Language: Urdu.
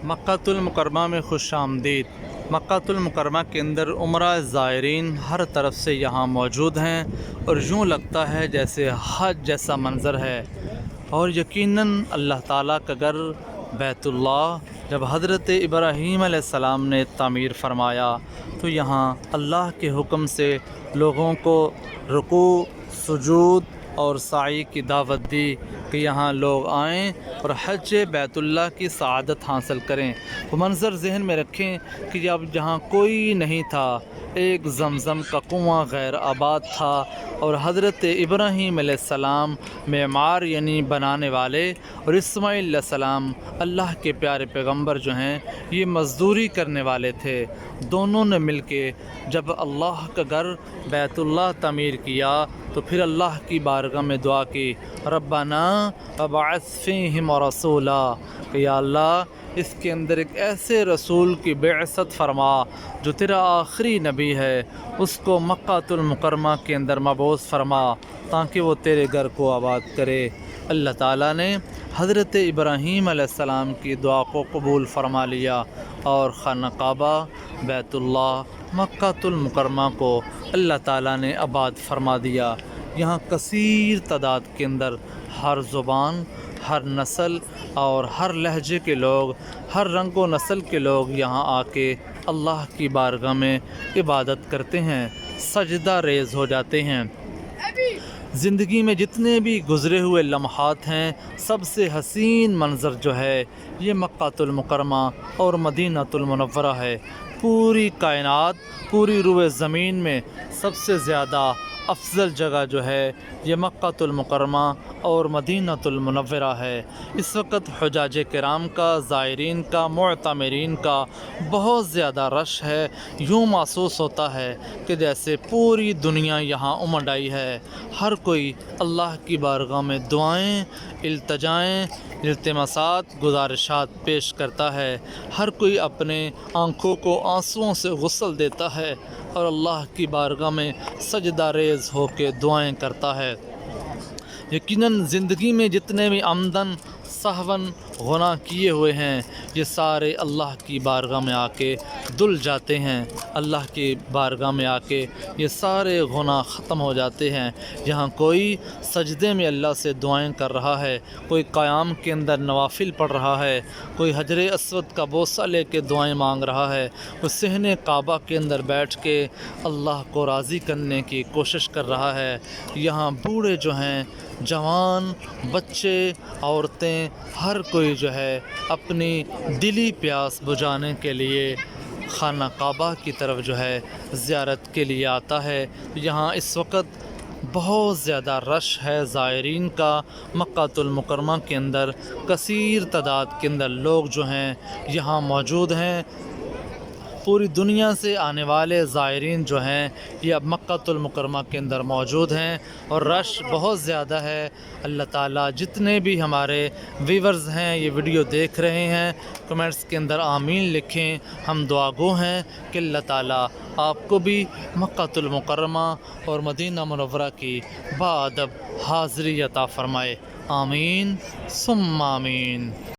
مکۃ المکرمہ میں خوش آمدید۔ مکۃ المکرمہ کے اندر عمرہ زائرین ہر طرف سے یہاں موجود ہیں اور یوں لگتا ہے جیسے حج جیسا منظر ہے، اور یقیناً اللہ تعالیٰ کا گھر بیت اللہ جب حضرت ابراہیم علیہ السلام نے تعمیر فرمایا تو یہاں اللہ کے حکم سے لوگوں کو رکوع، سجود اور سعی کی دعوت دی کہ یہاں لوگ آئیں اور حج بیت اللہ کی سعادت حاصل کریں۔ وہ منظر ذہن میں رکھیں کہ جب جہاں کوئی نہیں تھا، ایک زمزم کا کنواں غیر آباد تھا، اور حضرت ابراہیم علیہ السلام معمار یعنی بنانے والے، اور اسماعیل علیہ السلام اللہ کے پیارے پیغمبر جو ہیں یہ مزدوری کرنے والے تھے۔ دونوں نے مل کے جب اللہ کا گھر بیت اللہ تعمیر کیا تو پھر اللہ کی بارگاہ میں دعا کی، ربنا وابعث فیہم رسولا، کہ یا اللہ اس کے اندر ایک ایسے رسول کی بعثت فرما جو تیرا آخری نبی ہے، اس کو مکۃ المکرمہ کے اندر مبعوث فرما تاکہ وہ تیرے گھر کو آباد کرے۔ اللہ تعالیٰ نے حضرت ابراہیم علیہ السلام کی دعا کو قبول فرما لیا اور خانہ کعبہ، بیت اللہ، مکۃ المکرمہ کو اللہ تعالیٰ نے آباد فرما دیا۔ یہاں کثیر تعداد کے اندر ہر زبان، ہر نسل اور ہر لہجے کے لوگ، ہر رنگ و نسل کے لوگ یہاں آ کے اللہ کی بارگاہ میں عبادت کرتے ہیں، سجدہ ریز ہو جاتے ہیں۔ زندگی میں جتنے بھی گزرے ہوئے لمحات ہیں، سب سے حسین منظر جو ہے یہ مکۃ المکرمہ اور مدینۃ المنورہ ہے۔ پوری کائنات، پوری روئے زمین میں سب سے زیادہ افضل جگہ جو ہے یہ مکۃ المکرمہ اور مدینۃ المنورہ ہے۔ اس وقت حجاج کرام کا، زائرین کا، معتمرین کا بہت زیادہ رش ہے۔ یوں محسوس ہوتا ہے کہ جیسے پوری دنیا یہاں امڈ آئی ہے۔ ہر کوئی اللہ کی بارگاہ میں دعائیں، التجائیں، التماسات، گزارشات پیش کرتا ہے۔ ہر کوئی اپنے آنکھوں کو آنسوؤں سے غسل دیتا ہے اور اللہ کی بارگاہ میں سجدہ ریز ہو کے دعائیں کرتا ہے۔ یقیناً زندگی میں جتنے بھی عمدن سہون گناہ کیے ہوئے ہیں یہ سارے اللہ کی بارگاہ میں آ کے دھل جاتے ہیں۔ اللہ کی بارگاہ میں آ کے یہ سارے گناہ ختم ہو جاتے ہیں۔ یہاں کوئی سجدے میں اللہ سے دعائیں کر رہا ہے، کوئی قیام کے اندر نوافل پڑھ رہا ہے، کوئی حجر اسود کا بوسہ لے کے دعائیں مانگ رہا ہے، کوئی صحن کعبہ کے اندر بیٹھ کے اللہ کو راضی کرنے کی کوشش کر رہا ہے۔ یہاں بوڑھے جو ہیں، جوان، بچے، عورتیں، ہر کوئی جو ہے اپنی دلی پیاس بجھانے کے لیے خانہ کعبہ کی طرف جو ہے زیارت کے لیے آتا ہے۔ یہاں اس وقت بہت زیادہ رش ہے زائرین کا۔ مکۃ المکرمہ کے اندر کثیر تعداد کے اندر لوگ جو ہیں یہاں موجود ہیں۔ پوری دنیا سے آنے والے زائرین جو ہیں یہ اب مکۃ المکرمہ کے اندر موجود ہیں اور رش بہت زیادہ ہے۔ اللہ تعالیٰ جتنے بھی ہمارے ویورز ہیں یہ ویڈیو دیکھ رہے ہیں، کمنٹس کے اندر آمین لکھیں۔ ہم دعا گو ہیں کہ اللہ تعالیٰ آپ کو بھی مکۃ المکرمہ اور مدینہ منورہ کی باادب حاضری عطا فرمائے۔ آمین ثم آمین۔